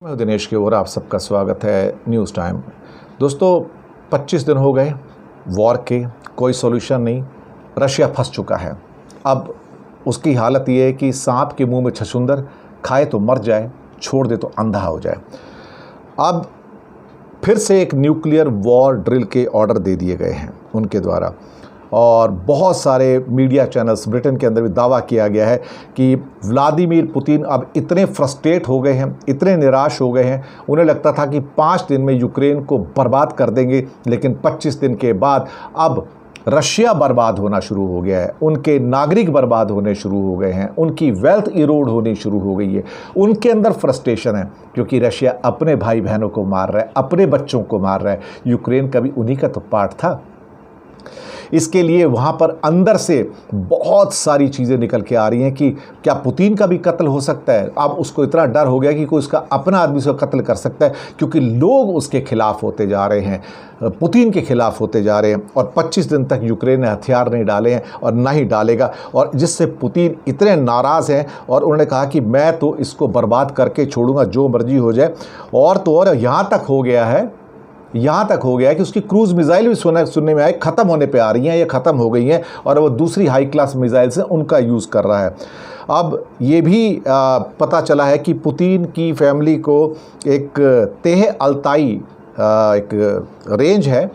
मैं दिनेश के और आप सबका स्वागत है न्यूज़ टाइम। दोस्तों 25 दिन हो गए वॉर के, कोई सॉल्यूशन नहीं। रशिया फंस चुका है। अब उसकी हालत ये है कि सांप के मुंह में छछूंदर, खाए तो मर जाए, छोड़ दे तो अंधा हो जाए। अब फिर से एक न्यूक्लियर वॉर ड्रिल के ऑर्डर दे दिए गए हैं उनके द्वारा, और बहुत सारे मीडिया चैनल्स, ब्रिटेन के अंदर भी दावा किया गया है कि व्लादिमीर पुतिन अब इतने फ्रस्ट्रेट हो गए हैं, इतने निराश हो गए हैं, उन्हें लगता था कि 5 दिन में यूक्रेन को बर्बाद कर देंगे, लेकिन 25 दिन के बाद अब रशिया बर्बाद होना शुरू हो गया है, उनके नागरिक बर्बाद होने शुरू हो गए हैं, उनकी वेल्थ इरोड होनी शुरू हो गई है। उनके अंदर फ्रस्ट्रेशन है क्योंकि रशिया अपने भाई बहनों को मार रहा है, अपने बच्चों को मार रहा है। यूक्रेन का भी उन्हीं का तो पार्ट था। इसके लिए वहाँ पर अंदर से बहुत सारी चीज़ें निकल के आ रही हैं कि क्या पुतिन का भी कत्ल हो सकता है। अब उसको इतना डर हो गया कि कोई उसका अपना आदमी उसका कत्ल कर सकता है, क्योंकि लोग उसके खिलाफ होते जा रहे हैं, पुतिन के खिलाफ होते जा रहे हैं। और 25 दिन तक यूक्रेन ने हथियार नहीं डाले हैं और ना ही डालेगा, और जिससे पुतिन इतने नाराज़ हैं और उन्होंने कहा कि मैं तो इसको बर्बाद करके छोड़ूंगा, जो मर्जी हो जाए। और तो और यहाँ तक हो गया है कि उसकी क्रूज़ मिसाइल भी सुनने में आए ख़त्म होने पे आ रही हैं, ये ख़त्म हो गई हैं, और वो दूसरी हाई क्लास मिसाइल से उनका यूज़ कर रहा है। अब ये भी पता चला है कि पुतिन की फैमिली को एक तेह अल्ताई एक रेंज है,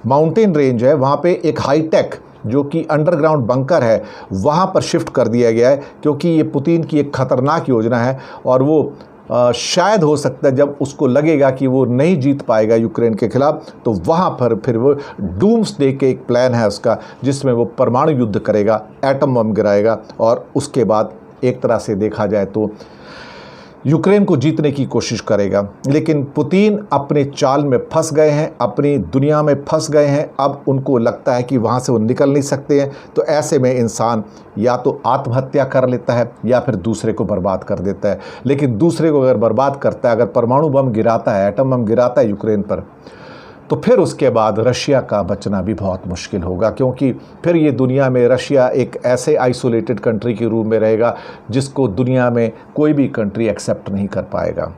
माउंटेन रेंज है, वहाँ पे एक हाईटेक जो कि अंडरग्राउंड बंकर है, वहाँ पर शिफ्ट कर दिया गया है, क्योंकि ये पुतिन की एक ख़तरनाक योजना है। और वो शायद हो सकता है जब उसको लगेगा कि वो नहीं जीत पाएगा यूक्रेन के खिलाफ, तो वहाँ पर फिर वो डूम्सडे के एक प्लान है उसका, जिसमें वो परमाणु युद्ध करेगा, एटम बम गिराएगा, और उसके बाद एक तरह से देखा जाए तो यूक्रेन को जीतने की कोशिश करेगा। लेकिन पुतिन अपने चाल में फंस गए हैं, अपनी दुनिया में फंस गए हैं। अब उनको लगता है कि वहाँ से वो निकल नहीं सकते हैं। तो ऐसे में इंसान या तो आत्महत्या कर लेता है या फिर दूसरे को बर्बाद कर देता है। लेकिन दूसरे को अगर बर्बाद करता है, अगर परमाणु बम गिराता है, एटम बम गिराता है यूक्रेन पर, तो फिर उसके बाद रशिया का बचना भी बहुत मुश्किल होगा, क्योंकि फिर ये दुनिया में रशिया एक ऐसे आइसोलेटेड कंट्री के रूप में रहेगा जिसको दुनिया में कोई भी कंट्री एक्सेप्ट नहीं कर पाएगा।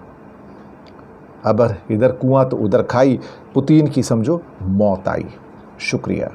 अब इधर कुआं तो उधर खाई, पुतिन की समझो मौत आई। शुक्रिया।